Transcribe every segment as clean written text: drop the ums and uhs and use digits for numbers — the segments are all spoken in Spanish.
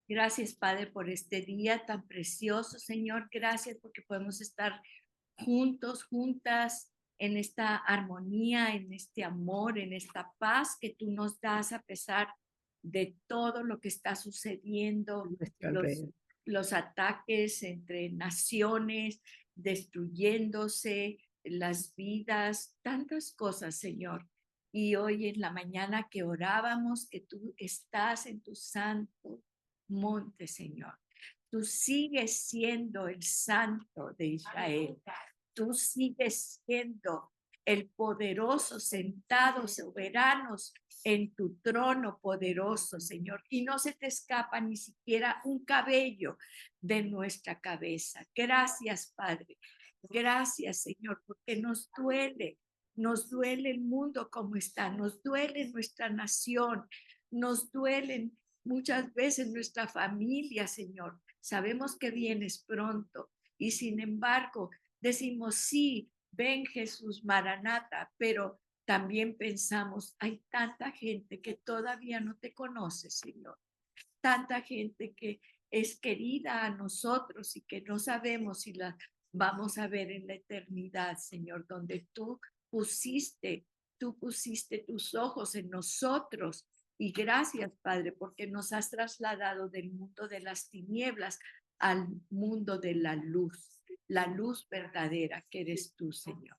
Gracias, Padre, por este día tan precioso, Señor. Gracias porque podemos estar juntos, juntas, en esta armonía, en este amor, en esta paz que tú nos das a pesar de todo lo que está sucediendo, Nuestro los, alrededor. los ataques entre naciones, destruyéndose las vidas, tantas cosas, Señor. Y hoy en la mañana que orábamos, que tú estás en tu santo monte, Señor. Tú sigues siendo el santo de Israel. Tú sigues siendo el poderoso, sentado, soberanos en tu trono poderoso, Señor. Y no se te escapa ni siquiera un cabello de nuestra cabeza. Gracias, Padre. Gracias, Señor, porque nos duele el mundo como está, nos duele nuestra nación, nos duelen muchas veces nuestra familia, Señor. Sabemos que vienes pronto y sin embargo decimos, sí, ven Jesús Maranata, pero también pensamos, hay tanta gente que todavía no te conoce, Señor. Tanta gente que es querida a nosotros y que no sabemos si la vamos a ver en la eternidad, Señor, donde tú pusiste tus ojos en nosotros. Y gracias, Padre, porque nos has trasladado del mundo de las tinieblas al mundo de la luz verdadera que eres tú, Señor.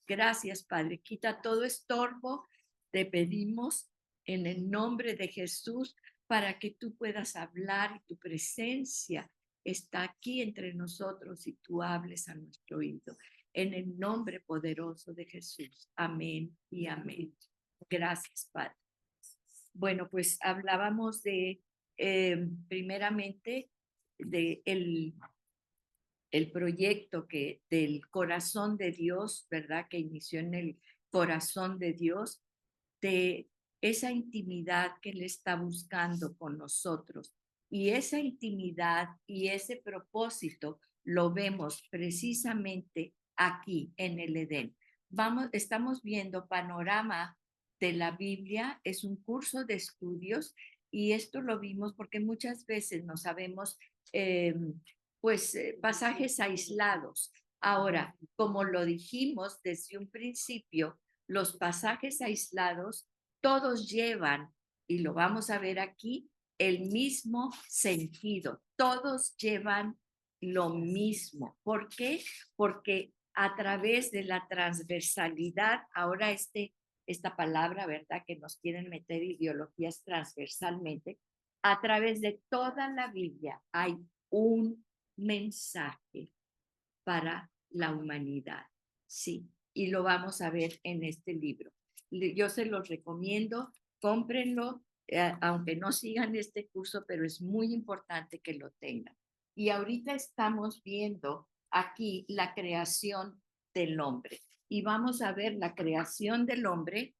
Gracias, Padre. Quita todo estorbo. Te pedimos en el nombre de Jesús para que tú puedas hablar y tu presencia está aquí entre nosotros y tú hables a nuestro oído. En el nombre poderoso de Jesús. Amén y amén. Gracias, Padre. Bueno, pues hablábamos de, primeramente, de el proyecto que del corazón de Dios, ¿verdad? Que inició en el corazón de Dios, de esa intimidad que Él está buscando con nosotros. Y esa intimidad y ese propósito lo vemos precisamente aquí en el Edén. Estamos viendo panorama de la Biblia, es un curso de estudios y esto lo vimos porque muchas veces no sabemos pasajes aislados. Ahora, como lo dijimos desde un principio, los pasajes aislados todos llevan, y lo vamos a ver aquí, el mismo sentido. Todos llevan lo mismo. ¿Por qué? Porque a través de la transversalidad, ahora esta palabra, ¿verdad? Que nos quieren meter ideologías transversalmente, a través de toda la Biblia hay un mensaje para la humanidad. Sí, y lo vamos a ver en este libro. Yo se los recomiendo, cómprenlo, aunque no sigan este curso, pero es muy importante que lo tengan. Y ahorita estamos viendo aquí la creación del hombre. Y vamos a ver la creación del hombre,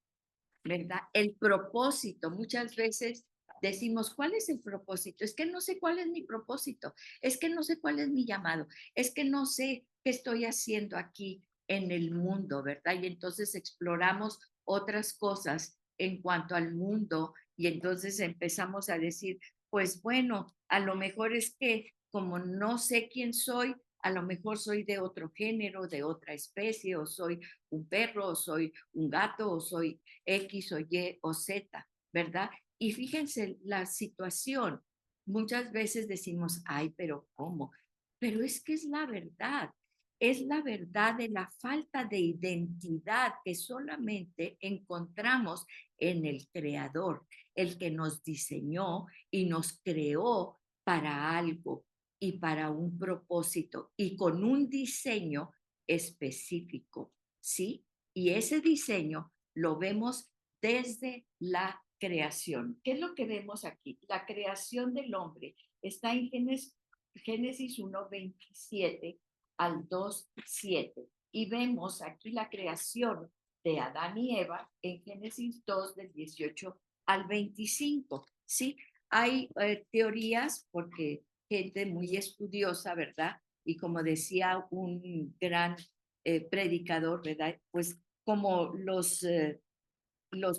¿verdad? El propósito. Muchas veces decimos, ¿cuál es el propósito? Es que no sé cuál es mi propósito, es que no sé cuál es mi llamado, es que no sé qué estoy haciendo aquí en el mundo, ¿verdad? Y entonces exploramos otras cosas en cuanto al mundo y entonces empezamos a decir, pues bueno, a lo mejor es que como no sé quién soy, a lo mejor soy de otro género, de otra especie, o soy un perro, o soy un gato, o soy X o Y o Z, ¿verdad? Y fíjense la situación. Muchas veces decimos, ay, pero ¿cómo? Pero es que es la verdad de la falta de identidad que solamente encontramos en el Creador, el que nos diseñó y nos creó para algo y para un propósito y con un diseño específico, ¿sí? Y ese diseño lo vemos desde la creación. ¿Qué es lo que vemos aquí? La creación del hombre está en Génesis 1:27 al 2:7. Y vemos aquí la creación de Adán y Eva en Génesis 2 del 18 al 25. ¿Sí? Hay teorías porque gente muy estudiosa, ¿verdad? Y como decía un gran predicador, ¿verdad? Pues como los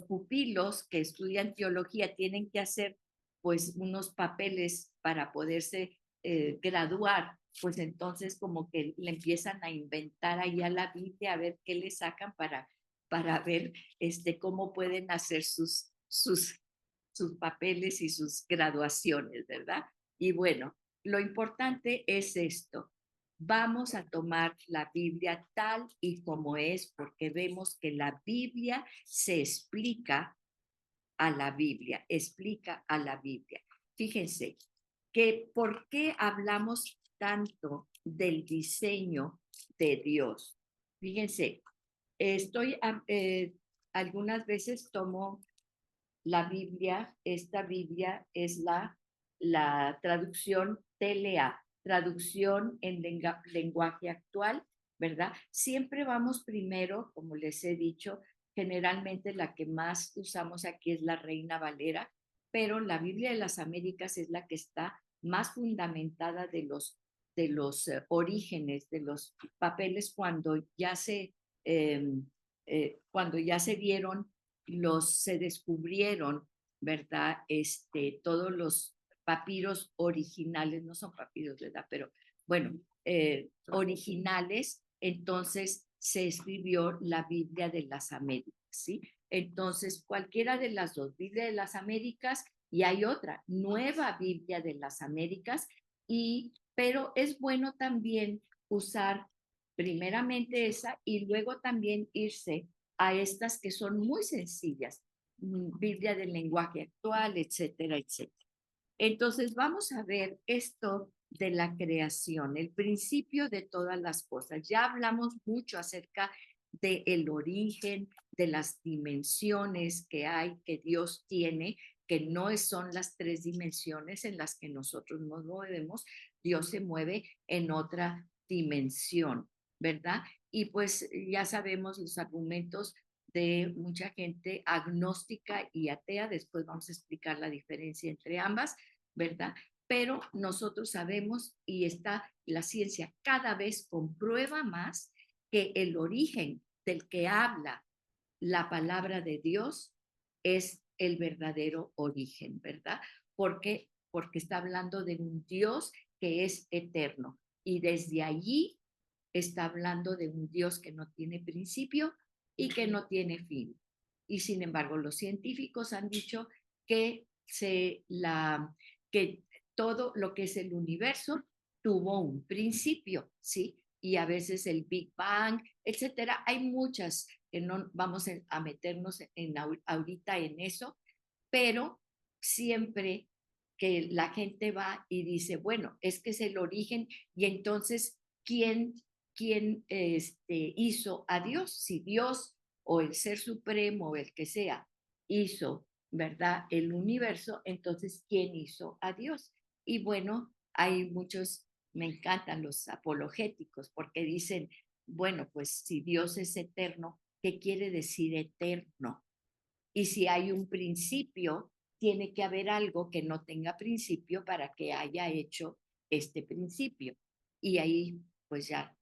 pupilos que estudian teología tienen que hacer pues unos papeles para poderse graduar, pues entonces como que le empiezan a inventar ahí a la Biblia a ver qué le sacan para ver cómo pueden hacer sus papeles y sus graduaciones, ¿verdad? Y bueno, lo importante es esto. Vamos a tomar la Biblia tal y como es, porque vemos que la Biblia se explica a la Biblia. Fíjense que por qué hablamos tanto del diseño de Dios. Fíjense, estoy algunas veces tomo la Biblia, esta Biblia es la traducción TLA, traducción en lenguaje actual, ¿verdad? Siempre vamos primero, como les he dicho, generalmente la que más usamos aquí es la Reina Valera, pero la Biblia de las Américas es la que está más fundamentada de los orígenes, de los papeles cuando ya se vieron se descubrieron, ¿verdad? Todos los papiros originales, no son papiros, ¿verdad? Pero bueno, originales, entonces se escribió la Biblia de las Américas, ¿sí? Entonces, cualquiera de las dos, Biblia de las Américas, y hay otra, Nueva Biblia de las Américas, pero es bueno también usar primeramente esa y luego también irse a estas que son muy sencillas, Biblia del lenguaje actual, etcétera, etcétera. Entonces vamos a ver esto de la creación, el principio de todas las cosas. Ya hablamos mucho acerca del origen, de las dimensiones que hay, que Dios tiene, que no son las tres dimensiones en las que nosotros nos movemos. Dios se mueve en otra dimensión, ¿verdad? Y pues ya sabemos los argumentos de mucha gente agnóstica y atea. Después vamos a explicar la diferencia entre ambas, ¿verdad? Pero nosotros sabemos y la ciencia cada vez comprueba más que el origen del que habla la palabra de Dios es el verdadero origen, ¿verdad? Porque está hablando de un Dios que es eterno y desde allí está hablando de un Dios que no tiene principio y que no tiene fin. Y sin embargo, los científicos han dicho que, que todo lo que es el universo tuvo un principio, ¿sí? Y a veces el Big Bang, etcétera. Hay muchas que no vamos a meternos ahorita en eso, pero siempre que la gente va y dice, bueno, es que es el origen y entonces, ¿quién hizo a Dios? Si Dios o el Ser Supremo o el que sea hizo, ¿verdad? El universo, entonces, ¿quién hizo a Dios? Y bueno, hay muchos, me encantan los apologéticos porque dicen, bueno, pues si Dios es eterno, ¿qué quiere decir eterno? Y si hay un principio, tiene que haber algo que no tenga principio para que haya hecho este principio. Y ahí pues ya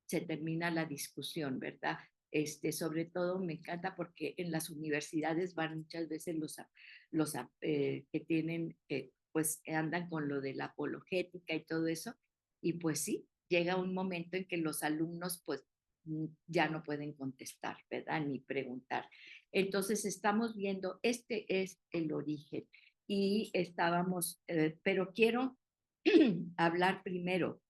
se termina la discusión, ¿verdad? Sobre todo me encanta porque en las universidades van muchas veces los que tienen, pues andan con lo de la apologética y todo eso, y pues sí, llega un momento en que los alumnos pues ya no pueden contestar, ¿verdad? Ni preguntar. Entonces estamos viendo, este es el origen y pero quiero hablar primero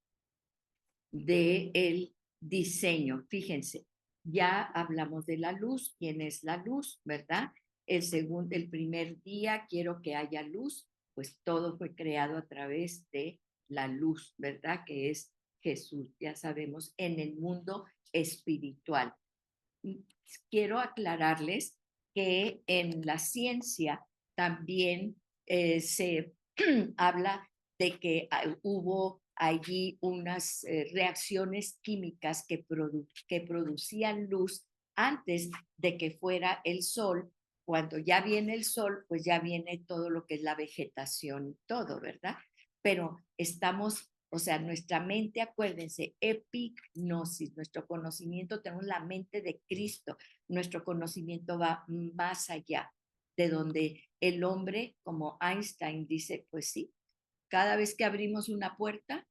de el diseño. Fíjense, ya hablamos de la luz, quién es la luz, ¿verdad? El primer día quiero que haya luz, pues todo fue creado a través de la luz, ¿verdad? Que es Jesús, ya sabemos, en el mundo espiritual. Quiero aclararles que en la ciencia también se habla de que hubo allí unas reacciones químicas que producían luz antes de que fuera el sol. Cuando ya viene el sol, pues ya viene todo lo que es la vegetación y todo, ¿verdad? Pero o sea, nuestra mente, acuérdense, epignosis, nuestro conocimiento, tenemos la mente de Cristo, nuestro conocimiento va más allá. de donde el hombre, como Einstein dice, pues sí, cada vez que abrimos una puerta,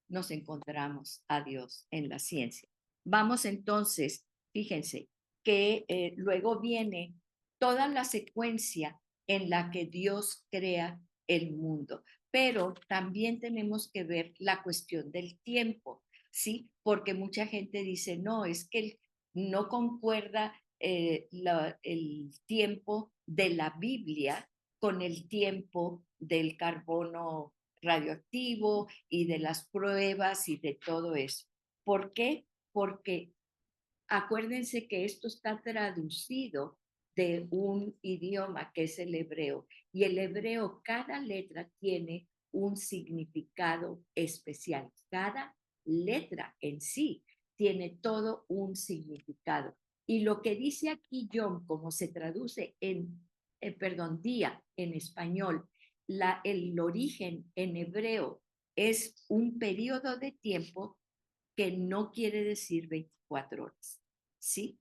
nos encontramos a Dios en la ciencia. Vamos entonces, fíjense, que luego viene toda la secuencia en la que Dios crea el mundo, pero también tenemos que ver la cuestión del tiempo, ¿sí? Porque mucha gente dice, no, es que no concuerda el tiempo de la Biblia con el tiempo del carbono radioactivo y de las pruebas y de todo eso. ¿Por qué? Porque acuérdense que esto está traducido de un idioma que es el hebreo, y el hebreo, cada letra tiene un significado especial. Cada letra en sí tiene todo un significado. Y lo que dice aquí Yom, como se traduce en, perdón, día en español, el origen en hebreo es un periodo de tiempo que no quiere decir 24 horas, ¿sí?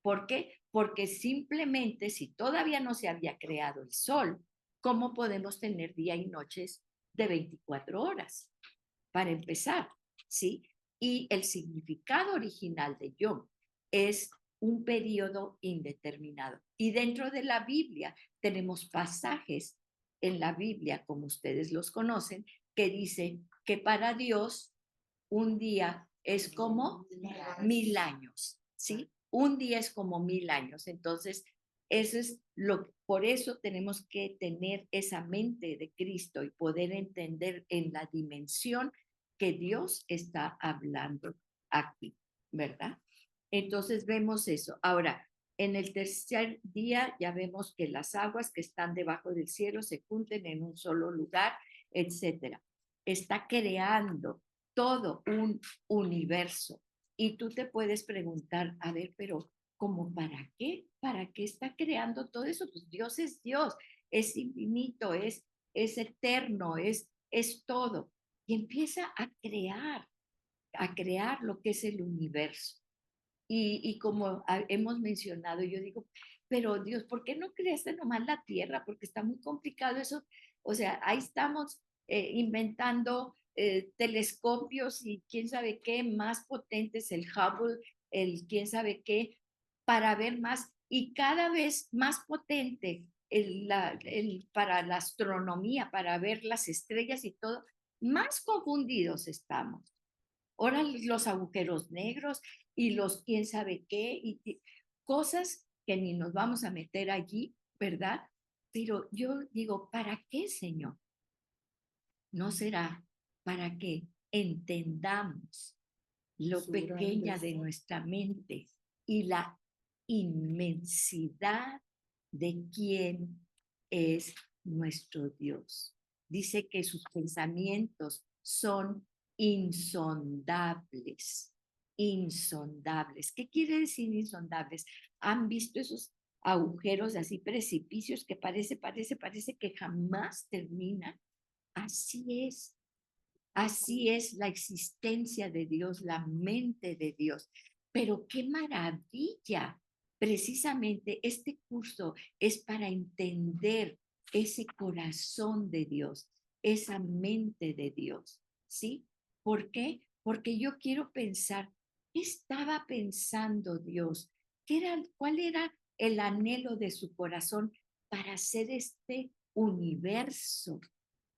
¿Por qué? Porque simplemente si todavía no se había creado el sol, ¿cómo podemos tener día y noches de 24 horas? Para empezar, ¿sí? Y el significado original de Yom es un periodo indeterminado. Y dentro de la Biblia tenemos pasajes en la Biblia, como ustedes los conocen, que dicen que para Dios un día es como 1000 años, ¿sí? Un día es como 1000 años. Entonces, eso es por eso tenemos que tener esa mente de Cristo y poder entender en la dimensión que Dios está hablando aquí, ¿verdad? Entonces vemos eso. Ahora, en el tercer día ya vemos que las aguas que están debajo del cielo se junten en un solo lugar, etcétera. Está creando todo un universo. Y tú te puedes preguntar, a ver, pero ¿cómo para qué? ¿Para qué está creando todo eso? Pues Dios, es infinito, es eterno, es todo. Y empieza a crear lo que es el universo. Y como hemos mencionado, yo digo, pero Dios, ¿por qué no creaste nomás la tierra? Porque está muy complicado eso. O sea, ahí estamos inventando telescopios y quién sabe qué más potentes, el Hubble, el quién sabe qué, para ver más y cada vez más potente para la astronomía, para ver las estrellas y todo, más confundidos estamos. Ahora los agujeros negros y los quién sabe qué, y cosas que ni nos vamos a meter allí, ¿verdad? Pero yo digo, ¿para qué, Señor? ¿No será para que entendamos lo pequeña de nuestra mente y la inmensidad de quién es nuestro Dios? Dice que sus pensamientos son insondables, insondables. ¿Qué quiere decir insondables? ¿Han visto esos agujeros así, precipicios que parece que jamás terminan? Así es. Así es la existencia de Dios, la mente de Dios. Pero qué maravilla. Precisamente este curso es para entender ese corazón de Dios, esa mente de Dios. ¿Sí? ¿Por qué? Porque yo quiero pensar, ¿qué estaba pensando Dios? ¿Cuál era el anhelo de su corazón para hacer este universo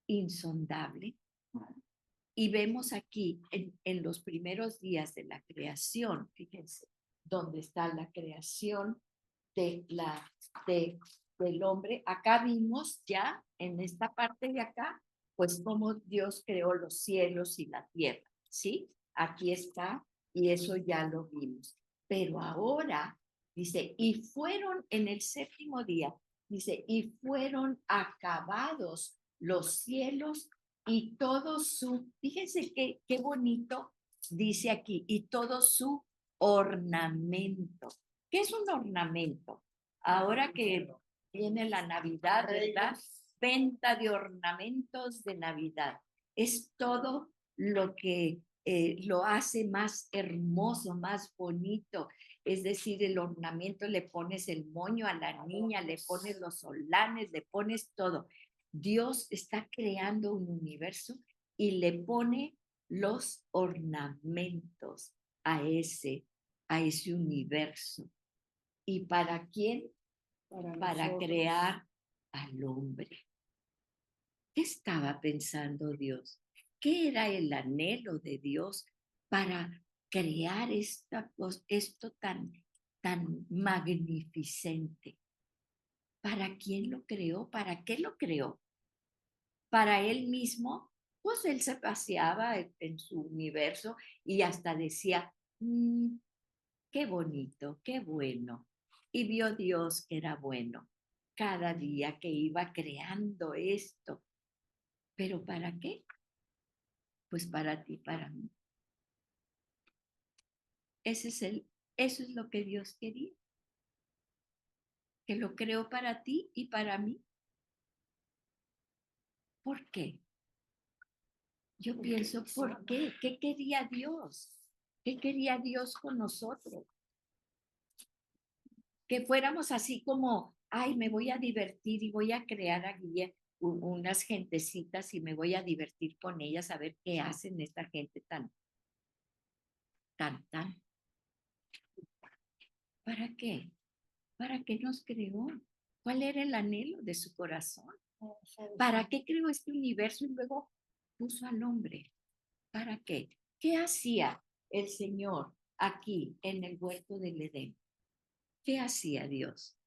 insondable? Y vemos aquí en los primeros días de la creación, fíjense, donde está la creación de del hombre. Acá vimos ya en esta parte de acá, pues cómo Dios creó los cielos y la tierra, ¿sí? Aquí está y eso ya lo vimos. Pero ahora dice, y fueron en el séptimo día, dice, y fueron acabados los cielos y todo su, fíjense qué bonito dice aquí, y todo su ornamento. ¿Qué es un ornamento? Ahora que viene la Navidad, ¿verdad? Venta de ornamentos de Navidad. Es todo lo que lo hace más hermoso, más bonito. es decir, el ornamento, le pones el moño a la niña, le pones los solanes, le pones todo. Dios está creando un universo y le pone los ornamentos a ese universo. ¿Y para quién? Para crear al hombre. ¿Qué estaba pensando Dios? ¿Qué era el anhelo de Dios para crear esto tan magnificente? ¿Para quién lo creó? ¿Para qué lo creó? ¿Para él mismo? Pues él se paseaba en su universo y hasta decía, qué bonito, qué bueno. Y vio Dios que era bueno cada día que iba creando esto. ¿Pero para qué? Pues para ti, para mí. Eso es lo que Dios quería, que lo creó para ti y para mí. ¿Por qué? Yo pienso, ¿por qué? ¿Qué quería Dios? ¿Qué quería Dios con nosotros? Que fuéramos así como, ay, me voy a divertir y voy a crear aquí unas gentecitas y me voy a divertir con ellas a ver qué hacen esta gente tan. ¿Para qué? ¿Para qué nos creó? ¿Cuál era el anhelo de su corazón? ¿Para qué creó este universo y luego puso al hombre? ¿Para qué? ¿Qué hacía el Señor aquí en el huerto del Edén? ¿Qué hacía Dios?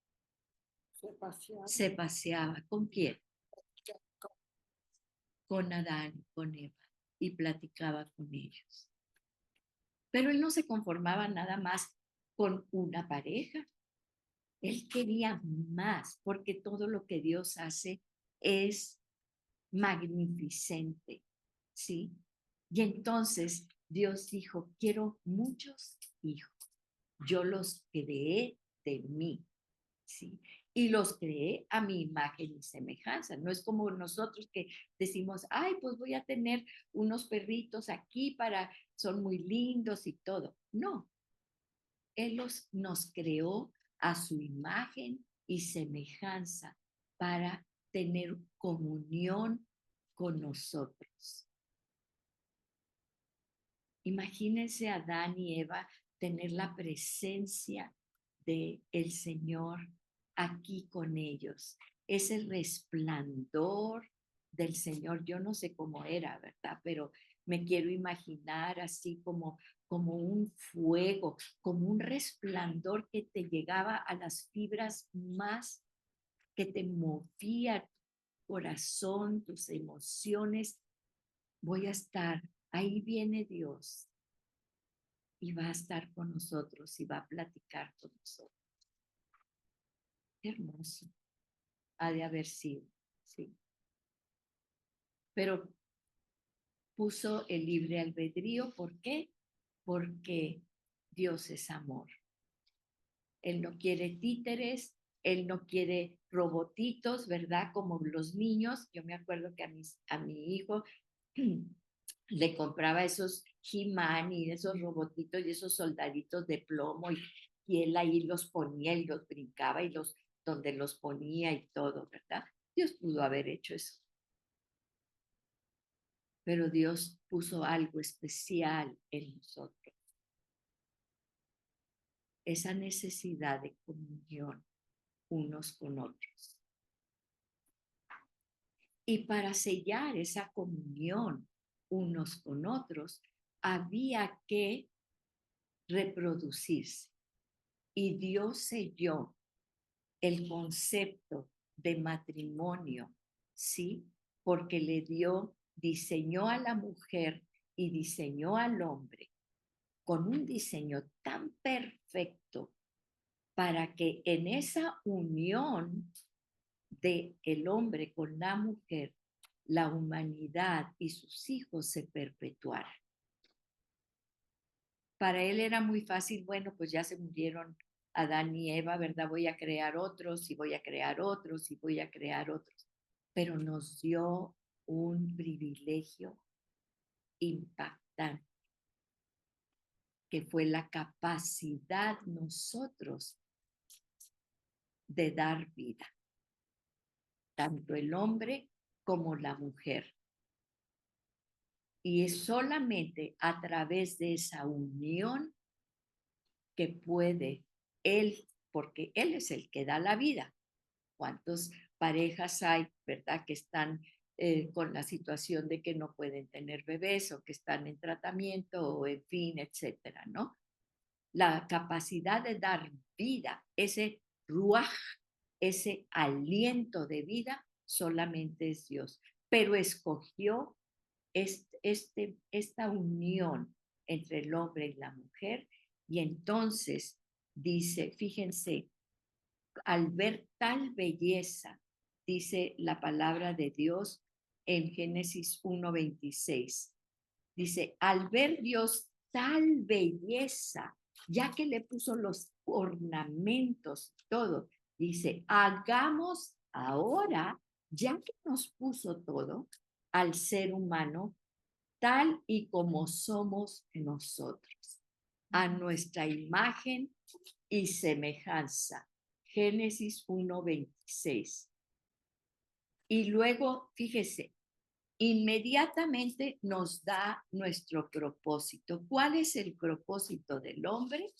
Se paseaba. ¿Con quién? Con Adán, con Eva, y platicaba con ellos. Pero él no se conformaba nada más con una pareja. Él quería más, porque todo lo que Dios hace es magnificente, ¿sí? Y entonces Dios dijo, quiero muchos hijos. Yo los creé de mí, ¿sí? Y los creé a mi imagen y semejanza. No es como nosotros que decimos, ay, pues voy a tener unos perritos aquí son muy lindos y todo. No, Él nos creó a su imagen y semejanza para tener comunión con nosotros. Imagínense a Adán y Eva tener la presencia de el Señor aquí con ellos. Es el resplandor del Señor. Yo no sé cómo era, ¿verdad? Pero me quiero imaginar así como un fuego, como un resplandor que te llegaba a las fibras más, que te movía tu corazón, tus emociones. Voy a estar, ahí viene Dios y va a estar con nosotros y va a platicar con nosotros. Qué hermoso ha de haber sido, sí. Pero puso el libre albedrío, ¿por qué? Porque Dios es amor. Él no quiere títeres, él no quiere robotitos, ¿verdad? Como los niños. Yo me acuerdo que a mi hijo le compraba esos He-Man y esos robotitos y esos soldaditos de plomo y él ahí los ponía y los brincaba y donde los ponía y todo, ¿verdad? Dios pudo haber hecho eso, pero Dios puso algo especial en nosotros, esa necesidad de comunión unos con otros. Y para sellar esa comunión unos con otros, había que reproducirse. Y Dios selló el concepto de matrimonio, ¿sí? Porque diseñó a la mujer y diseñó al hombre con un diseño tan perfecto para que en esa unión de el hombre con la mujer, la humanidad y sus hijos se perpetuaran. Para él era muy fácil, bueno, pues ya se murieron Adán y Eva, ¿verdad? Voy a crear otros y voy a crear otros y voy a crear otros. Pero nos dio un privilegio impactante. que fue la capacidad nosotros de dar vida, tanto el hombre como la mujer. Y es solamente a través de esa unión que puede él, porque él es el que da la vida. ¿Cuántas parejas hay, verdad, que están con la situación de que no pueden tener bebés o que están en tratamiento o en fin, etcétera, ¿no? La capacidad de dar vida, ese ruaj, ese aliento de vida, solamente es Dios. Pero escogió esta unión entre el hombre y la mujer y entonces dice, fíjense, al ver tal belleza, dice la palabra de Dios en Génesis 1:26. Dice, al ver Dios tal belleza, ya que le puso los ornamentos, todo, dice, hagamos ahora, ya que nos puso todo, al ser humano, tal y como somos nosotros, a nuestra imagen y semejanza. Génesis 1:26. Y luego, fíjese, inmediatamente nos da nuestro propósito. ¿Cuál es el propósito del hombre?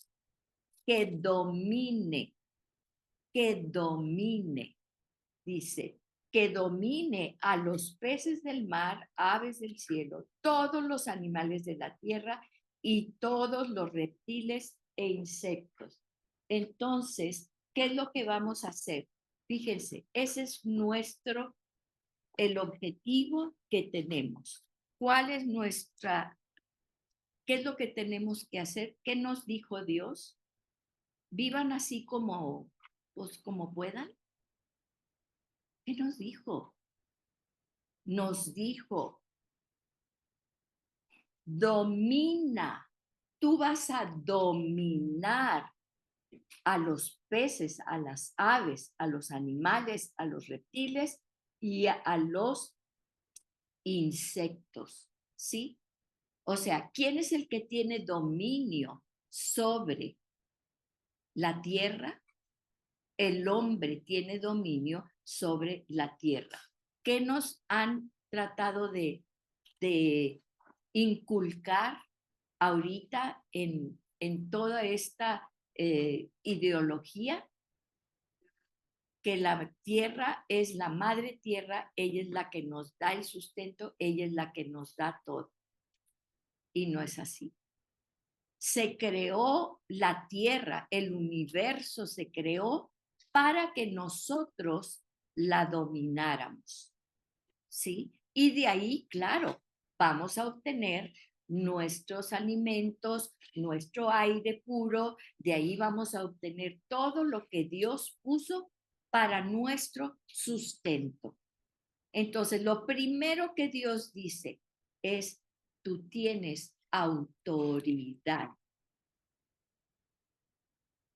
Que domine, dice, que domine a los peces del mar, aves del cielo, todos los animales de la tierra y todos los reptiles e insectos. Entonces, ¿qué es lo que vamos a hacer? Fíjense, ese es el objetivo que tenemos. ¿Cuál es qué es lo que tenemos que hacer? ¿Qué nos dijo Dios? Vivan así pues como puedan. ¿Qué nos dijo? Nos dijo, domina, tú vas a dominar a los peces, a las aves, a los animales, a los reptiles y a los insectos, ¿sí? O sea, ¿quién es el que tiene dominio sobre la tierra? El hombre tiene dominio sobre la tierra. ¿Qué nos han tratado de inculcar ahorita en toda esta ideología? Que la tierra es la madre tierra, ella es la que nos da el sustento, ella es la que nos da todo. Y no es así. Se creó la tierra, el universo se creó para que nosotros la domináramos, ¿sí? Y de ahí, claro, vamos a obtener nuestros alimentos, nuestro aire puro, de ahí vamos a obtener todo lo que Dios puso para nuestro sustento. Entonces, lo primero que Dios dice es, tú tienes autoridad.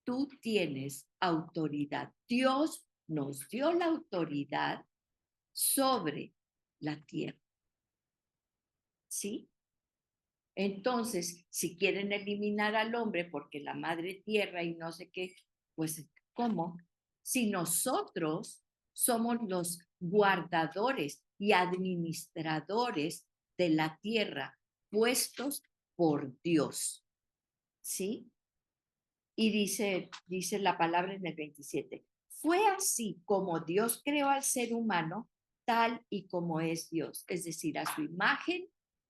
Tú tienes autoridad. Dios nos dio la autoridad sobre la tierra. ¿Sí? Entonces, si quieren eliminar al hombre porque la madre tierra y no sé qué, pues, ¿cómo? Si nosotros somos los guardadores y administradores de la tierra puestos por Dios, ¿sí? Y dice la palabra en el 27, fue así como Dios creó al ser humano tal y como es Dios, es decir, a su imagen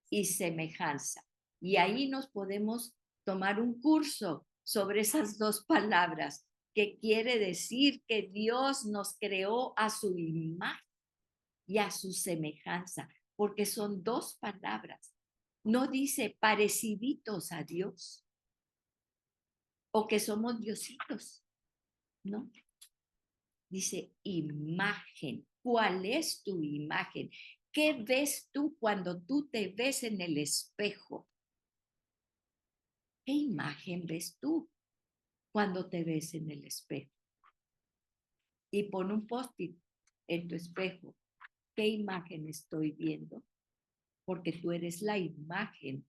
y semejanza. Y ahí nos podemos tomar un curso sobre esas dos palabras, que quiere decir que Dios nos creó a su imagen y a su semejanza, porque son dos palabras. No dice pareciditos a Dios o que somos diositos, ¿no? Dice imagen. ¿Cuál es tu imagen? ¿Qué ves tú cuando tú te ves en el espejo? ¿Qué imagen ves tú cuando te ves en el espejo? Y pon un post-it en tu espejo. ¿Qué imagen estoy viendo? Porque tú eres la imagen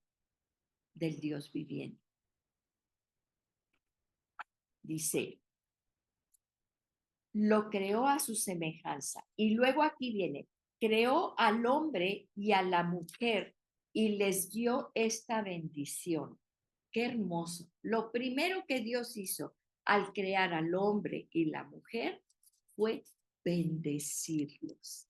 del Dios viviente. Dice, lo creó a su semejanza. Y luego aquí viene, creó al hombre y a la mujer y les dio esta bendición. Qué hermoso. Lo primero que Dios hizo al crear al hombre y la mujer fue bendecirlos,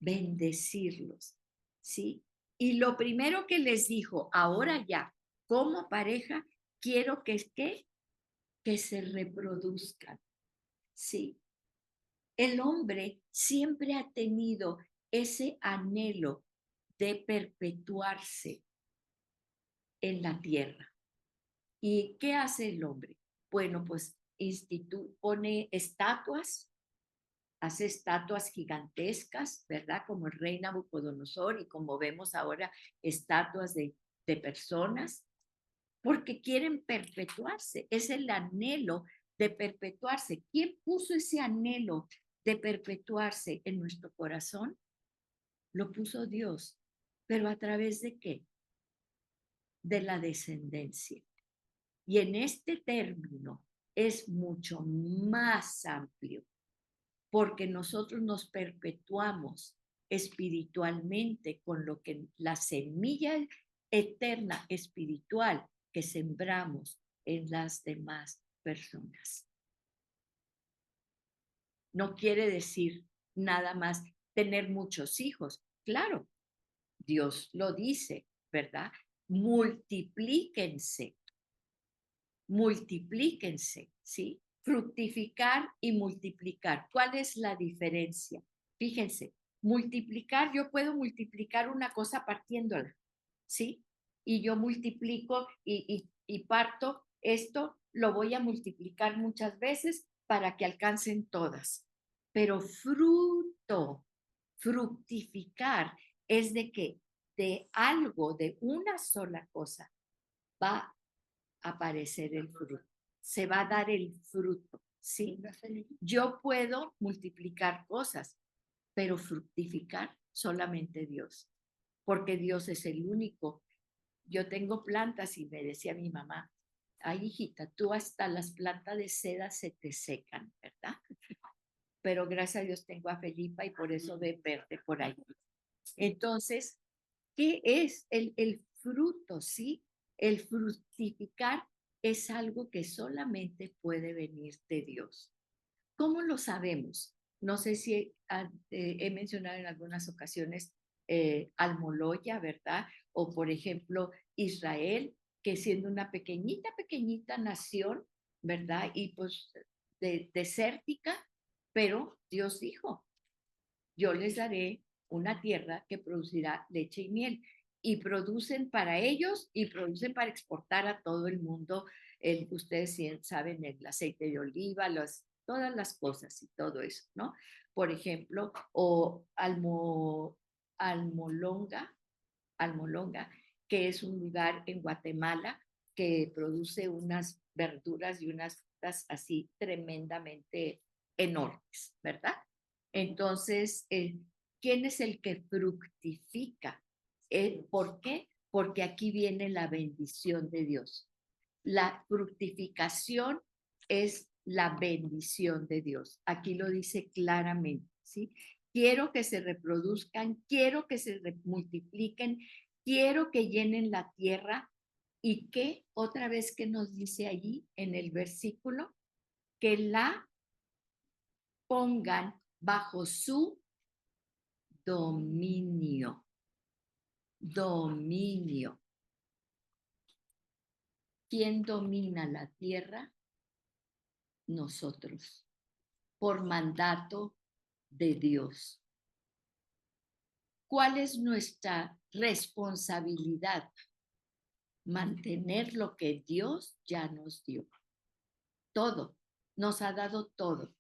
bendecirlos, ¿sí? Y lo primero que les dijo, ahora ya, como pareja, quiero que se reproduzcan, ¿sí? El hombre siempre ha tenido ese anhelo de perpetuarse en la tierra. ¿Y qué hace el hombre? Bueno, pues pone estatuas, hace estatuas gigantescas, ¿verdad? Como el rey Nabucodonosor y como vemos ahora, estatuas de personas, porque quieren perpetuarse. Es el anhelo de perpetuarse. ¿Quién puso ese anhelo de perpetuarse en nuestro corazón? Lo puso Dios. ¿Pero a través de qué? De la descendencia. Y en este término es mucho más amplio, porque nosotros nos perpetuamos espiritualmente con lo que la semilla eterna espiritual que sembramos en las demás personas. No quiere decir nada más tener muchos hijos. Claro, Dios lo dice, ¿verdad? Multiplíquense, multiplíquense, ¿sí? Fructificar y multiplicar. ¿Cuál es la diferencia? Fíjense, multiplicar, yo puedo multiplicar una cosa partiéndola, ¿sí? Y yo multiplico y parto esto, lo voy a multiplicar muchas veces para que alcancen todas. Pero fruto, fructificar, es de que de algo, de una sola cosa, va aparecer el fruto, se va a dar el fruto, ¿sí? Yo puedo multiplicar cosas, pero fructificar solamente Dios, porque Dios es el único. Yo tengo plantas y me decía mi mamá, ay hijita, tú hasta las plantas de seda se te secan, ¿verdad? Pero gracias a Dios tengo a Felipa y por eso ve verde por ahí. Entonces, ¿qué es el fruto? ¿Sí? El fructificar es algo que solamente puede venir de Dios. ¿Cómo lo sabemos? No sé si he mencionado en algunas ocasiones Almoloya, ¿verdad? O por ejemplo Israel, que siendo una pequeñita, pequeñita nación, ¿verdad? Y pues desértica, pero Dios dijo, yo les daré una tierra que producirá leche y miel. Y producen para ellos y producen para exportar a todo el mundo. Ustedes saben, el aceite de oliva, todas las cosas y todo eso, ¿no? Por ejemplo, o Almolonga, Almolonga, que es un lugar en Guatemala que produce unas verduras y unas frutas así tremendamente enormes, ¿verdad? Entonces, ¿quién es el que fructifica? ¿Por qué? Porque aquí viene la bendición de Dios. La fructificación es la bendición de Dios. Aquí lo dice claramente, ¿sí? Quiero que se reproduzcan, quiero que se multipliquen, quiero que llenen la tierra. ¿Y qué otra vez que nos dice allí en el versículo? Que la pongan bajo su dominio. Dominio. ¿Quién domina la tierra? Nosotros, por mandato de Dios. ¿Cuál es nuestra responsabilidad? Mantener lo que Dios ya nos dio. Todo, nos ha dado todo.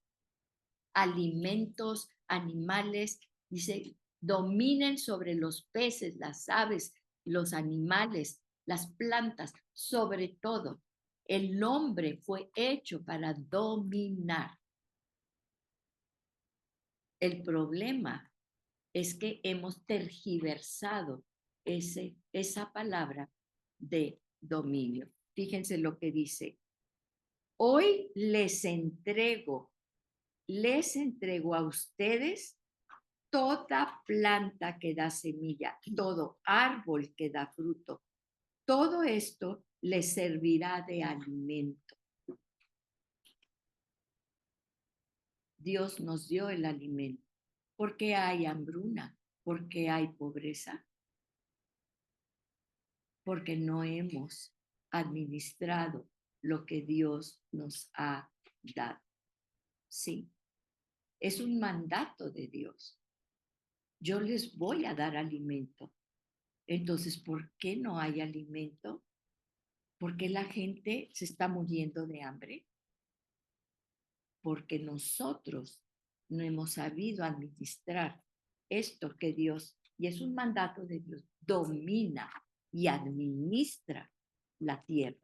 Alimentos, animales, dice, dominen sobre los peces, las aves, los animales, las plantas, sobre todo. El hombre fue hecho para dominar. El problema es que hemos tergiversado esa palabra de dominio. Fíjense lo que dice. Hoy les entrego a ustedes toda planta que da semilla, todo árbol que da fruto. Todo esto les servirá de alimento. Dios nos dio el alimento. ¿Por qué hay hambruna? ¿Por qué hay pobreza? Porque no hemos administrado lo que Dios nos ha dado. Sí, es un mandato de Dios. Yo les voy a dar alimento. Entonces, ¿por qué no hay alimento? ¿Por qué la gente se está muriendo de hambre? Porque nosotros no hemos sabido administrar esto que Dios, y es un mandato de Dios, domina y administra la tierra.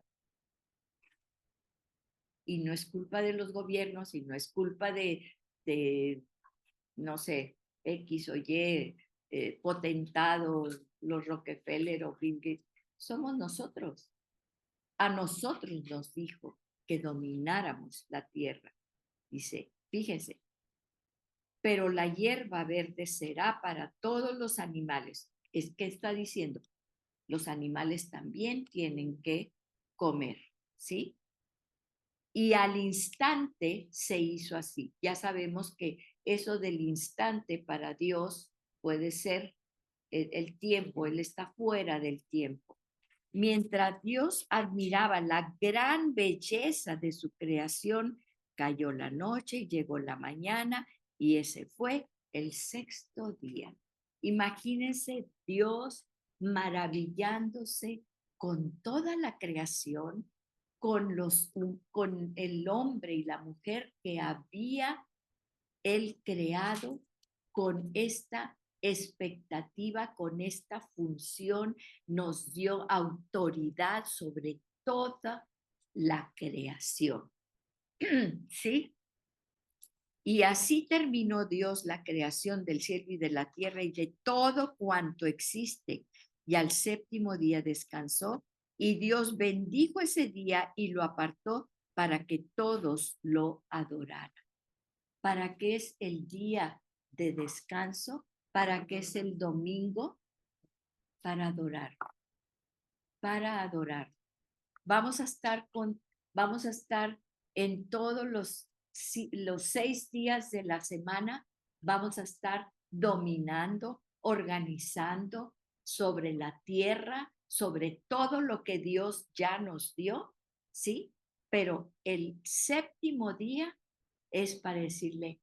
Y no es culpa de los gobiernos y no es culpa de no sé, X o Y, potentados, los Rockefeller o Bill Gates. Somos nosotros. A nosotros nos dijo que domináramos la tierra. Dice, fíjense, pero la hierba verde será para todos los animales. Es que está diciendo, los animales también tienen que comer, ¿sí? Y al instante se hizo así. Ya sabemos que eso del instante para Dios puede ser el tiempo, Él está fuera del tiempo. Mientras Dios admiraba la gran belleza de su creación, cayó la noche y llegó la mañana y ese fue el sexto día. Imagínense Dios maravillándose con toda la creación, con el hombre y la mujer que había él creado, con esta expectativa, con esta función, nos dio autoridad sobre toda la creación. ¿Sí? Y así terminó Dios la creación del cielo y de la tierra y de todo cuanto existe. Y al séptimo día descansó y Dios bendijo ese día y lo apartó para que todos lo adoraran. ¿Para qué es el día de descanso? ¿Para qué es el domingo? Para adorar, para adorar. Vamos a estar en todos los 6 días de la semana, vamos a estar dominando, organizando sobre la tierra, sobre todo lo que Dios ya nos dio, ¿sí? Pero el séptimo día es para decirle,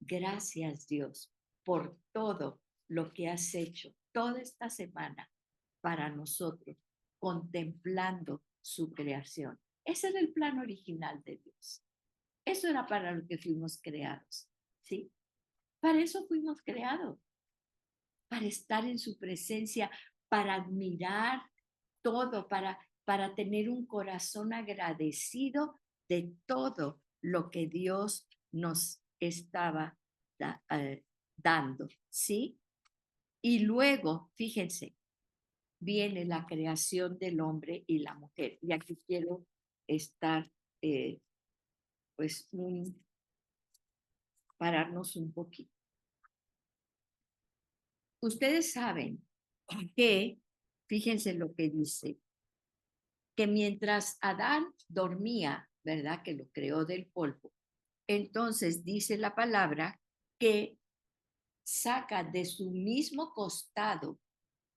gracias Dios por todo lo que has hecho toda esta semana para nosotros, contemplando su creación. Ese era el plan original de Dios. Eso era para lo que fuimos creados, ¿sí? Para eso fuimos creados, para estar en su presencia, para admirar todo, para tener un corazón agradecido de todo lo que Dios nos estaba dando, ¿sí? Y luego, fíjense, viene la creación del hombre y la mujer. Y aquí quiero estar, pues, pararnos un poquito. Ustedes saben que, fíjense lo que dice, que mientras Adán dormía, ¿verdad? Que lo creó del polvo, entonces dice la palabra que saca de su mismo costado,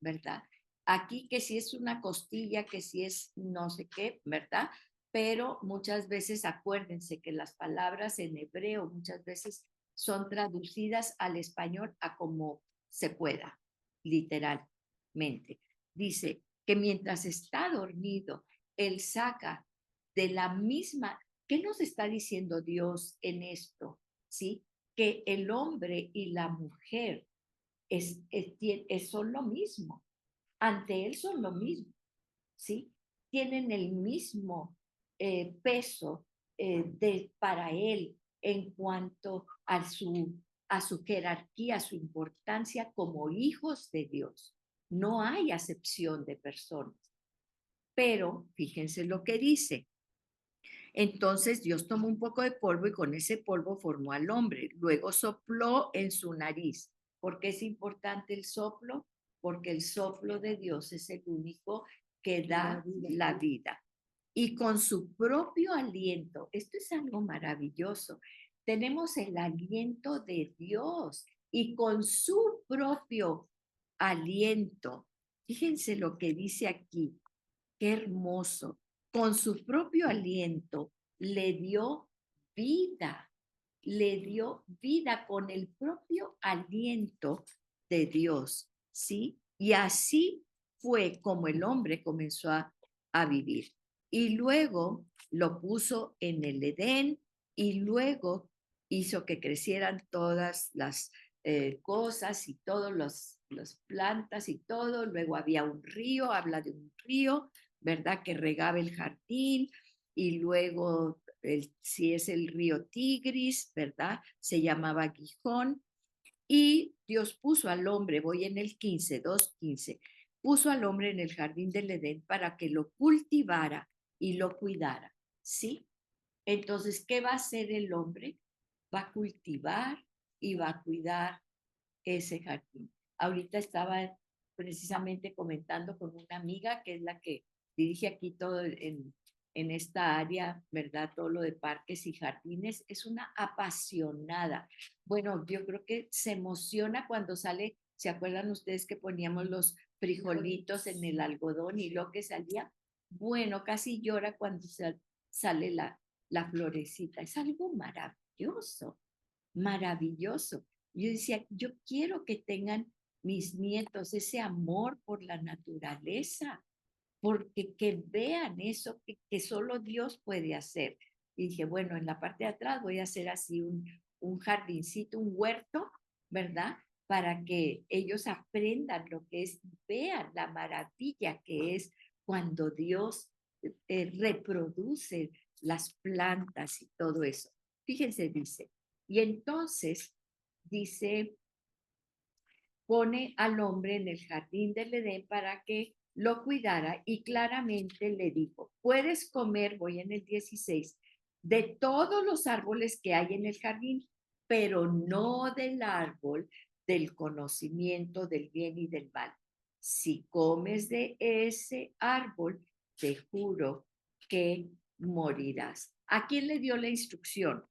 ¿verdad? Aquí que si es una costilla, que si es no sé qué, ¿verdad? Pero muchas veces acuérdense que las palabras en hebreo muchas veces son traducidas al español a como se pueda, literalmente. Dice que mientras está dormido, él saca de la misma, ¿qué nos está diciendo Dios en esto? ¿Sí? Que el hombre y la mujer son lo mismo. Ante él son lo mismo, ¿sí? Tienen el mismo peso para él en cuanto a su jerarquía, a su importancia como hijos de Dios. No hay acepción de personas. Pero fíjense lo que dice. Entonces Dios tomó un poco de polvo y con ese polvo formó al hombre. Luego sopló en su nariz. ¿Por qué es importante el soplo? Porque el soplo de Dios es el único que da la vida. Y con su propio aliento, esto es algo maravilloso, tenemos el aliento de Dios y con su propio aliento, fíjense lo que dice aquí, qué hermoso, con su propio aliento vida, le dio vida con el propio aliento de Dios, ¿sí? Y así fue como el hombre comenzó a vivir. Y luego lo puso en el Edén y luego hizo que crecieran todas las cosas y todas las plantas y todo. Luego había un río, habla de un río, ¿verdad? Que regaba el jardín y luego, si es el río Tigris, ¿verdad? Se llamaba Gijón. Y Dios puso al hombre, voy en el 15, 2:15, puso al hombre en el jardín del Edén para que lo cultivara y lo cuidara, ¿sí? Entonces, ¿qué va a hacer el hombre? Va a cultivar y va a cuidar ese jardín. Ahorita estaba precisamente comentando con una amiga que es la que dirige aquí todo en esta área, ¿verdad? Todo lo de parques y jardines. Es una apasionada. Bueno, yo creo que se emociona cuando sale, ¿se acuerdan ustedes que poníamos los frijolitos en el algodón y lo que salía? Bueno, casi llora cuando sale la florecita. Es algo maravilloso, maravilloso. Yo decía, yo quiero que tengan mis nietos ese amor por la naturaleza, porque que vean eso que solo Dios puede hacer. Y dije, bueno, en la parte de atrás voy a hacer así un jardincito, un huerto, ¿verdad? Para que ellos aprendan lo que es, vean la maravilla que es cuando Dios reproduce las plantas y todo eso. Fíjense, dice, y entonces dice, pone al hombre en el jardín del Edén para que lo cuidara y claramente le dijo, puedes comer, voy en el 16, de todos los árboles que hay en el jardín, pero no del árbol del conocimiento del bien y del mal. Si comes de ese árbol, te juro que morirás. ¿A quién le dio la instrucción?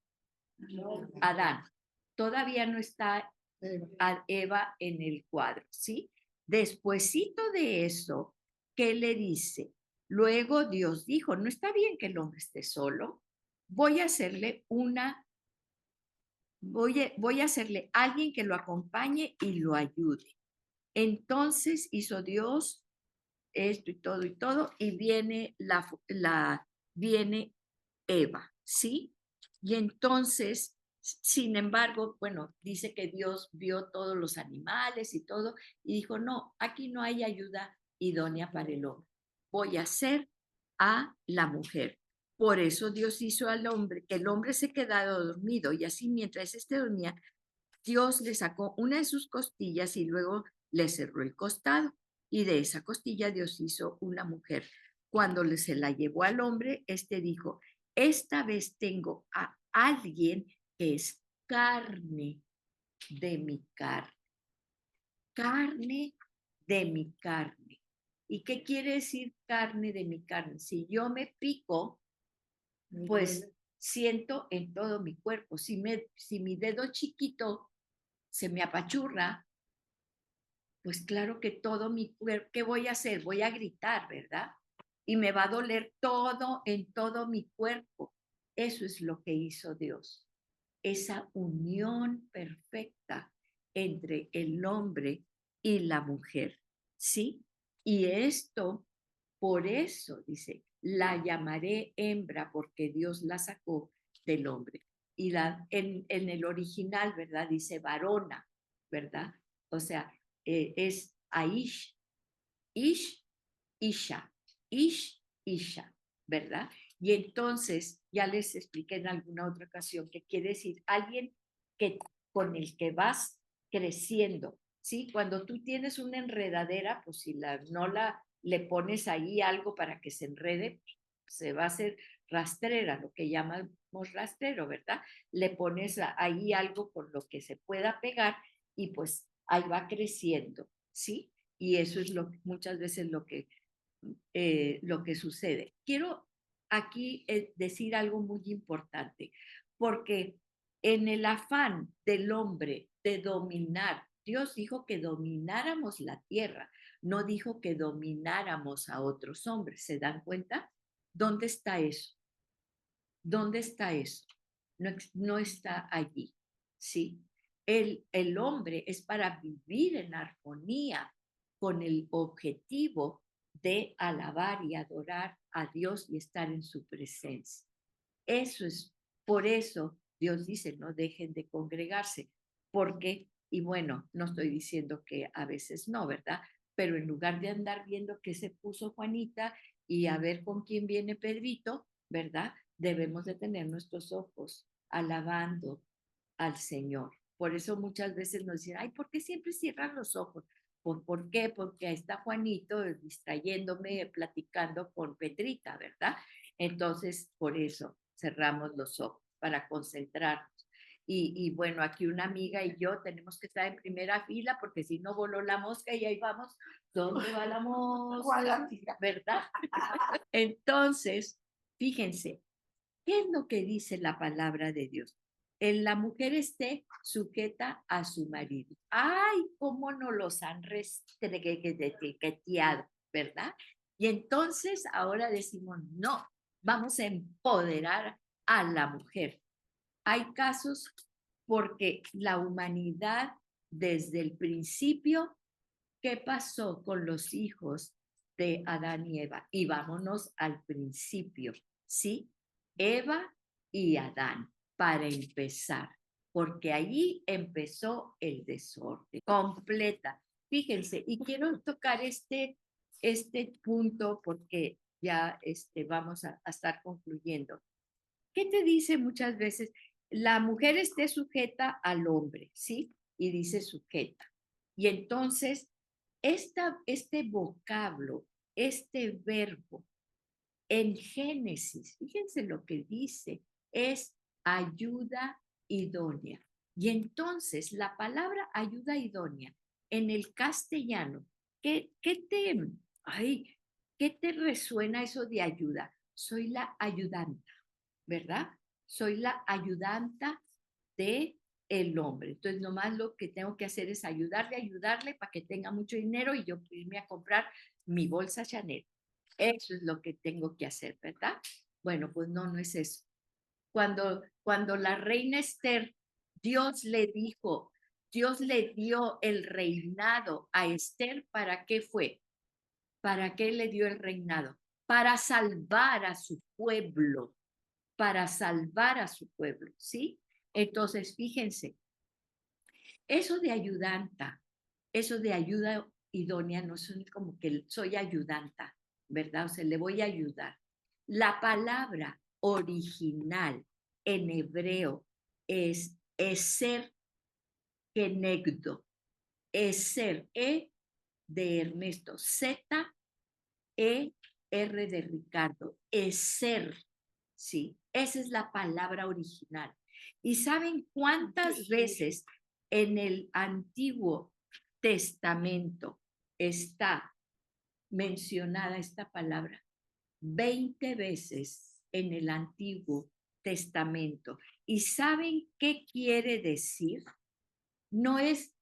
Adán. Todavía no está a Eva en el cuadro, ¿sí? Despuésito de eso, ¿qué le dice? Luego Dios dijo, no está bien que el hombre esté solo, voy a hacerle voy a hacerle alguien que lo acompañe y lo ayude. Entonces hizo Dios esto y todo, y viene viene Eva, ¿sí? Y entonces, sin embargo, bueno, dice que Dios vio todos los animales y todo, y dijo, no, aquí no hay ayuda idónea para el hombre. Voy a hacer a la mujer. Por eso Dios hizo al hombre, que el hombre se quedara dormido, y así mientras éste dormía, Dios le sacó una de sus costillas y luego le cerró el costado. Y de esa costilla Dios hizo una mujer. Cuando se la llevó al hombre, este dijo, esta vez tengo a alguien que es carne de mi carne de mi carne. ¿Y qué quiere decir carne de mi carne? Si yo me pico, pues siento en todo mi cuerpo. Si mi dedo chiquito se me apachurra, pues claro que todo mi cuerpo, ¿qué voy a hacer? Voy a gritar, ¿verdad? Y me va a doler todo en todo mi cuerpo. Eso es lo que hizo Dios. Esa unión perfecta entre el hombre y la mujer, ¿sí? Y esto, por eso, dice, la llamaré hembra porque Dios la sacó del hombre. Y en el original, ¿verdad? Dice varona, ¿verdad? O sea, es Aish, Ish, Isha, Ish, Isha, ¿verdad? Y entonces, ya les expliqué en alguna otra ocasión que quiere decir alguien que, con el que vas creciendo, ¿sí? Cuando tú tienes una enredadera, pues si no le pones ahí algo para que se enrede, se va a hacer rastrera, lo que llamamos rastrero, ¿verdad? Le pones ahí algo con lo que se pueda pegar y pues ahí va creciendo, ¿sí? Y eso es muchas veces lo que sucede. Quiero aquí decir algo muy importante, porque en el afán del hombre de dominar, Dios dijo que domináramos la tierra, no dijo que domináramos a otros hombres. ¿Se dan cuenta? ¿Dónde está eso? ¿Dónde está eso? No, no está allí, ¿sí? El hombre es para vivir en armonía con el objetivo de alabar y adorar a Dios y estar en su presencia. Eso es, por eso Dios dice, no dejen de congregarse, porque, y bueno, no estoy diciendo que a veces no, ¿verdad? Pero en lugar de andar viendo qué se puso Juanita y a ver con quién viene Pedrito, ¿verdad? Debemos de tener nuestros ojos alabando al Señor. Por eso muchas veces nos dicen, ay, ¿por qué siempre cierran los ojos? ¿Por qué? Porque ahí está Juanito distrayéndome, platicando con Petrita, ¿verdad? Entonces, por eso cerramos los ojos, para concentrarnos. Y bueno, aquí una amiga y yo tenemos que estar en primera fila porque si no voló la mosca y ahí vamos, ¿dónde va la mosca? ¿Verdad? Entonces, fíjense, ¿qué es lo que dice la palabra de Dios? La mujer esté sujeta a su marido. Ay, cómo nos los han restregueteado, ¿verdad? Y entonces ahora decimos, no, vamos a empoderar a la mujer. Hay casos porque la humanidad desde el principio, ¿qué pasó con los hijos de Adán y Eva? Y vámonos al principio, ¿sí? Eva y Adán, para empezar, porque allí empezó el desorden completa. Fíjense, y quiero tocar este punto porque ya vamos a estar concluyendo. ¿Qué te dice muchas veces? La mujer esté sujeta al hombre, ¿sí? Y dice sujeta. Y entonces, este vocablo, este verbo, en Génesis, fíjense lo que dice, es ayuda idónea. Y entonces, la palabra ayuda idónea en el castellano, ay, ¿qué te resuena eso de ayuda? Soy la ayudante, ¿verdad? Soy la ayudanta de el hombre. Entonces, nomás lo que tengo que hacer es ayudarle para que tenga mucho dinero y yo irme a comprar mi bolsa Chanel. Eso es lo que tengo que hacer, ¿verdad? Bueno, pues no, no es eso. Cuando la reina Esther, Dios le dijo, Dios le dio el reinado a Esther, ¿para qué fue? ¿Para qué le dio el reinado? Para salvar a su pueblo, para salvar a su pueblo, ¿sí? Entonces, fíjense, eso de ayudanta, eso de ayuda idónea, no son como que soy ayudanta, ¿verdad? O sea, le voy a ayudar. La palabra original en hebreo es eser kenegdo, eser, de Ernesto, Z, R de Ricardo, eser, ¿sí? Esa es la palabra original. ¿Y saben cuántas veces en el Antiguo Testamento está mencionada esta palabra? 20 veces en el Antiguo Testamento. ¿Y saben qué quiere decir? No es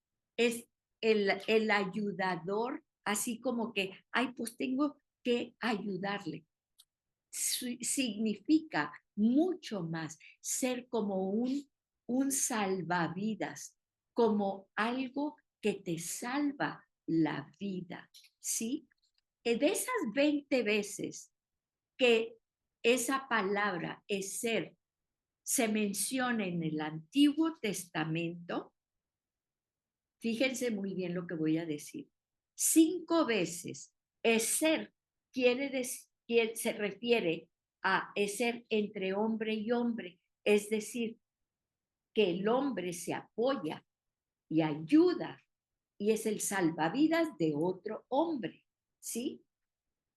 el ayudador, así como que, ay, pues tengo que ayudarle. Significa mucho más ser como un salvavidas, como algo que te salva la vida, ¿sí? De esas 20 veces que esa palabra es ser se menciona en el Antiguo Testamento, fíjense muy bien lo que voy a decir. 5 veces es ser quiere decir, se refiere a ser entre hombre y hombre, es decir, que el hombre se apoya y ayuda y es el salvavidas de otro hombre, ¿sí?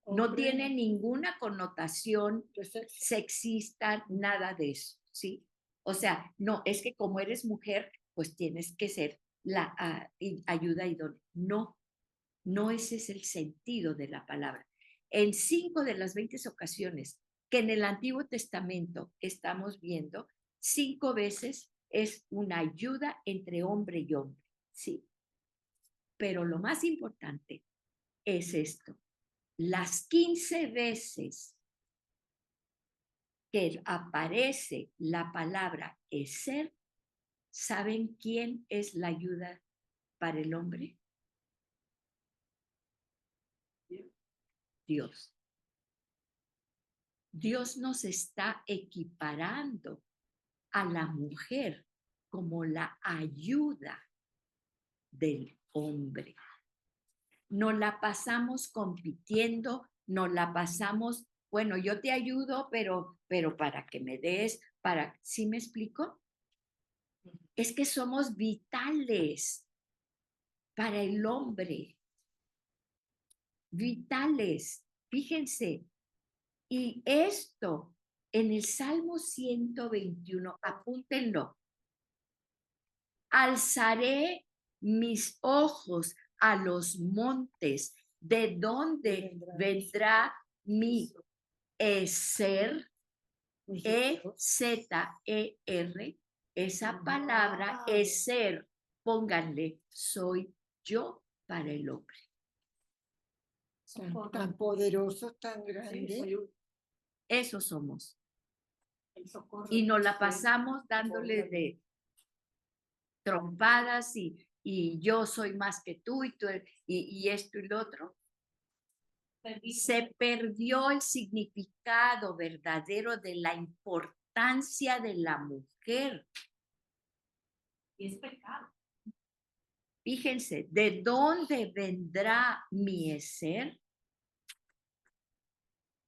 No tiene ninguna connotación sexista, nada de eso, ¿sí? O sea, no, es que como eres mujer, pues tienes que ser la ayuda idónea. No, no ese es el sentido de la palabra. En 5 de las 20 ocasiones que en el Antiguo Testamento estamos viendo, 5 veces es una ayuda entre hombre y hombre, ¿sí? Pero lo más importante es esto. Las 15 veces que aparece la palabra eser, ¿saben quién es la ayuda para el hombre? Dios. Dios nos está equiparando a la mujer como la ayuda del hombre. Nos la pasamos compitiendo, nos la pasamos, bueno, yo te ayudo, pero para que me des, ¿sí me explico? Es que somos vitales para el hombre, vitales, fíjense. Y esto en el Salmo 121, apúntenlo. Alzaré mis ojos a los montes, ¿de dónde vendrá mi ser? E-Z-E-R, esa palabra es ser, pónganle, soy yo para el hombre. Tan poderoso, tan grande. Eso somos. Y nos la pasamos dándole de trompadas y yo soy más que tú y esto y lo otro. Se perdió el significado verdadero de la importancia de la mujer. Y es pecado. Fíjense, ¿de dónde vendrá mi ser?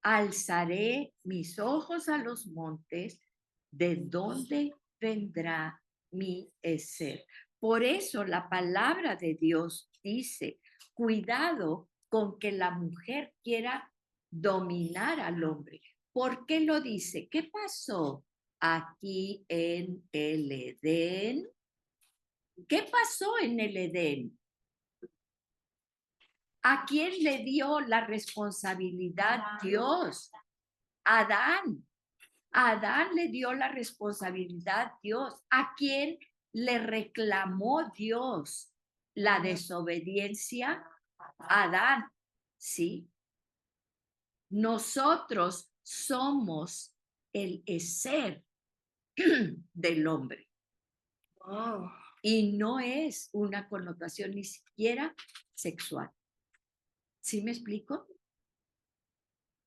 Alzaré mis ojos a los montes, ¿de dónde vendrá mi ser? Por eso la palabra de Dios dice, cuidado con que la mujer quiera dominar al hombre. ¿Por qué lo dice? ¿Qué pasó aquí en el Edén? ¿Qué pasó en el Edén? ¿A quién le dio la responsabilidad Dios? Adán. A Adán le dio la responsabilidad Dios. ¿A quién le reclamó Dios la desobediencia? Adán. Sí. Nosotros somos el ser del hombre. Wow. Y no es una connotación ni siquiera sexual. ¿Sí me explico?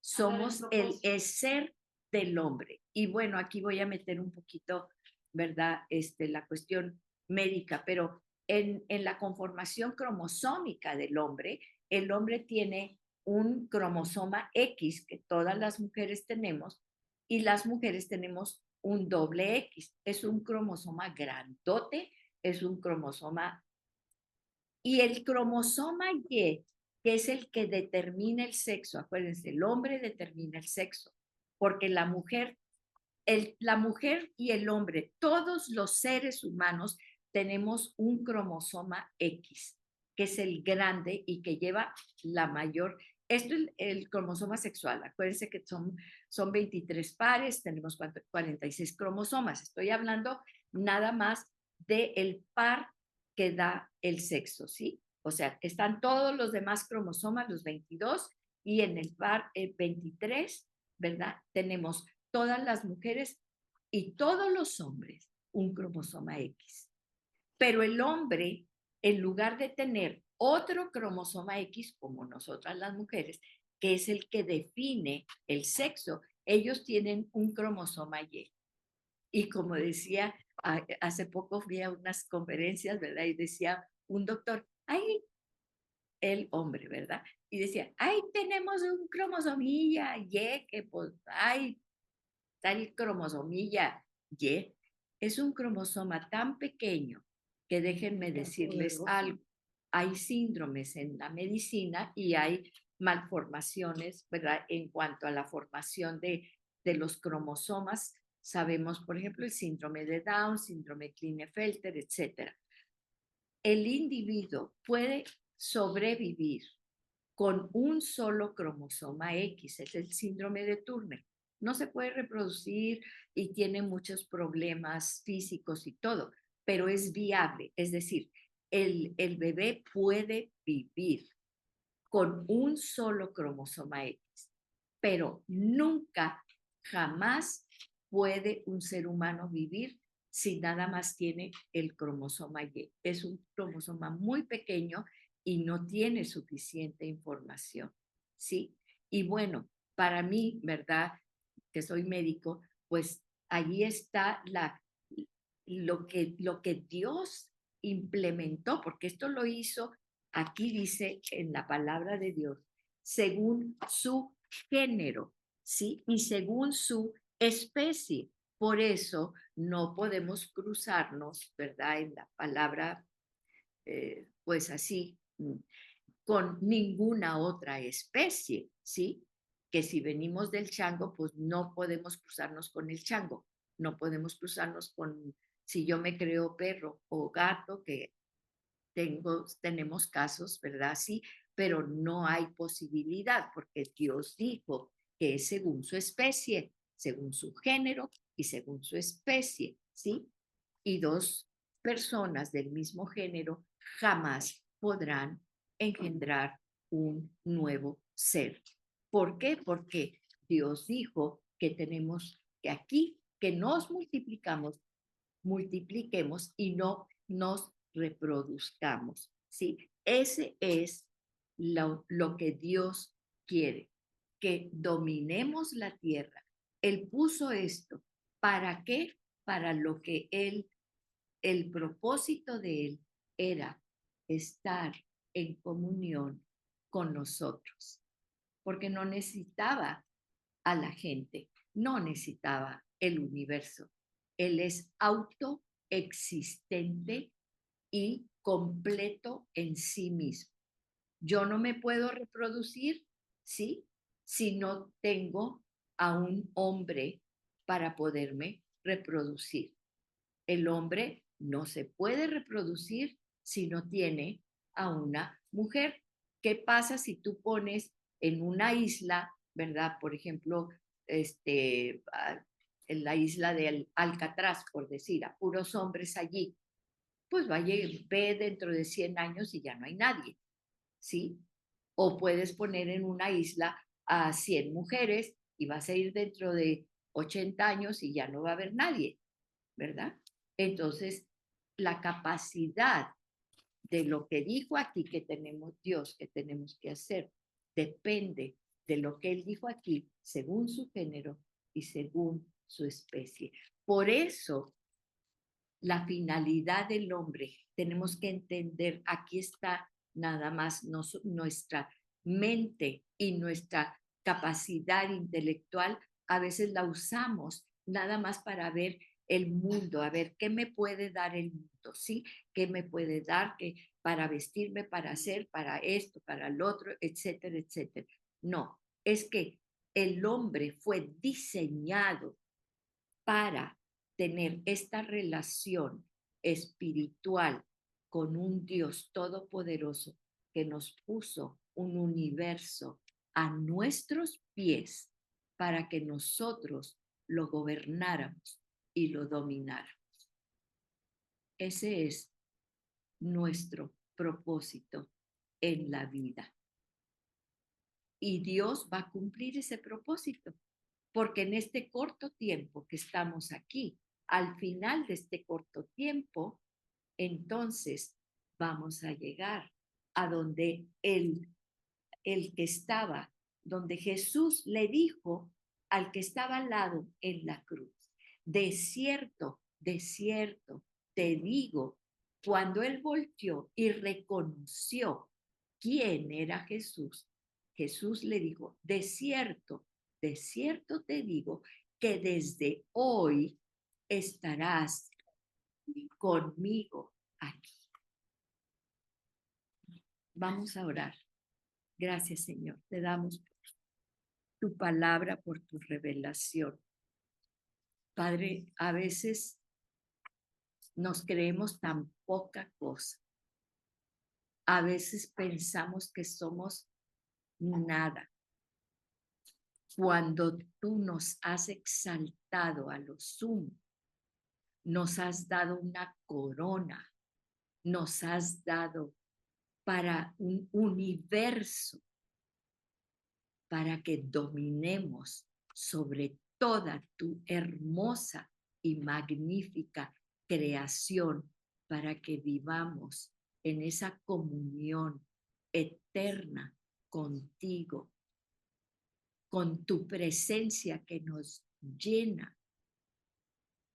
Somos el ser del hombre. Y bueno, aquí voy a meter un poquito, ¿verdad? La cuestión médica, pero en la conformación cromosómica del hombre, el hombre tiene un cromosoma X que todas las mujeres tenemos y las mujeres tenemos un doble X. Es un cromosoma grandote, es un cromosoma. Y el cromosoma Y, que es el que determina el sexo, acuérdense, el hombre determina el sexo, porque la mujer y el hombre, todos los seres humanos tenemos un cromosoma X, que es el grande y que lleva la mayor. Esto es el cromosoma sexual. Acuérdense que son 23 pares, tenemos 46 cromosomas. Estoy hablando nada más del par que da el sexo, ¿sí? O sea, están todos los demás cromosomas, los 22, y en el par 23, ¿verdad? Tenemos todas las mujeres y todos los hombres un cromosoma X. Pero el hombre, en lugar de tener otro cromosoma X, como nosotras las mujeres, que es el que define el sexo, ellos tienen un cromosoma Y. Y como decía, hace poco fui a unas conferencias, ¿verdad? Y decía un doctor, ay, el hombre, ¿verdad? Y decía, ay, tenemos un cromosomilla Y, que pues, ay, tal cromosomilla Y, es un cromosoma tan pequeño que déjenme decirles algo. Hay síndromes en la medicina y hay malformaciones, ¿verdad? En cuanto a la formación de los cromosomas, sabemos, por ejemplo, el síndrome de Down, síndrome de Klinefelter, etcétera. El individuo puede sobrevivir con un solo cromosoma X, es el síndrome de Turner. No se puede reproducir y tiene muchos problemas físicos y todo, pero es viable, es decir, el bebé puede vivir con un solo cromosoma X, pero nunca, jamás puede un ser humano vivir si nada más tiene el cromosoma Y. Es un cromosoma muy pequeño y no tiene suficiente información, ¿sí? Y bueno, para mí, ¿verdad? Que soy médico, pues allí está lo que Dios implementó, porque esto lo hizo, aquí dice en la palabra de Dios, según su género, ¿sí? Y según su especie. Por eso no podemos cruzarnos, ¿verdad? En la palabra, pues así, con ninguna otra especie, ¿sí? Que si venimos del chango, pues no podemos cruzarnos con el chango, no podemos cruzarnos con, si yo me creo perro o gato, que tenemos casos, ¿verdad? Sí, pero no hay posibilidad porque Dios dijo que es según su especie, según su género y según su especie, ¿sí? Y dos personas del mismo género jamás podrán engendrar un nuevo ser. ¿Por qué? Porque Dios dijo que tenemos que aquí, que nos multipliquemos y no nos reproduzcamos, ¿sí? Ese es lo que Dios quiere, que dominemos la tierra. Él puso esto. ¿Para qué? Para lo que el propósito de Él era estar en comunión con nosotros, porque no necesitaba a la gente, no necesitaba el universo. Él es autoexistente y completo en sí mismo. Yo no me puedo reproducir, ¿sí? Si no tengo a un hombre para poderme reproducir. El hombre no se puede reproducir si no tiene a una mujer. ¿Qué pasa si tú pones en una isla, verdad? Por ejemplo, en la isla de Alcatraz, por decir, a puros hombres allí, pues vaya, ve dentro de 100 años y ya no hay nadie, ¿sí? O puedes poner en una isla a 100 mujeres y vas a ir dentro de 80 años y ya no va a haber nadie, ¿verdad? Entonces, la capacidad de lo que dijo aquí que tenemos Dios, que tenemos que hacer, depende de lo que Él dijo aquí, según su género y según su especie. Por eso, la finalidad del hombre, tenemos que entender, aquí está nada más nuestra mente y nuestra capacidad intelectual, a veces la usamos nada más para ver el mundo, a ver qué me puede dar el mundo, ¿sí? ¿Qué me puede dar para vestirme, para hacer, para esto, para el otro, etcétera, etcétera? No, es que el hombre fue diseñado para tener esta relación espiritual con un Dios todopoderoso que nos puso un universo a nuestros pies para que nosotros lo gobernáramos y lo domináramos. Ese es nuestro propósito en la vida. Y Dios va a cumplir ese propósito, porque en este corto tiempo que estamos aquí, al final de este corto tiempo, entonces vamos a llegar a donde el que estaba, donde Jesús le dijo al que estaba al lado en la cruz, de cierto, te digo, cuando él volteó y reconoció quién era Jesús, Jesús le dijo, de cierto te digo que desde hoy estarás conmigo aquí. Vamos a orar. Gracias, Señor. Te damos tu palabra, por tu revelación. Padre, a veces nos creemos tan poca cosa. A veces pensamos que somos nada. Cuando tú nos has exaltado a lo sumo, nos has dado una corona, nos has dado para un universo, para que dominemos sobre toda tu hermosa y magnífica creación, para que vivamos en esa comunión eterna contigo, con tu presencia que nos llena,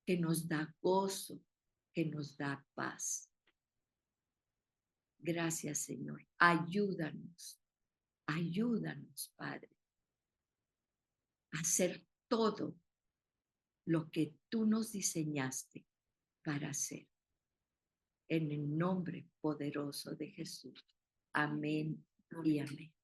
que nos da gozo, que nos da paz. Gracias, Señor. Ayúdanos, Padre, a hacer todo lo que tú nos diseñaste para hacer. En el nombre poderoso de Jesús. Amén y amén.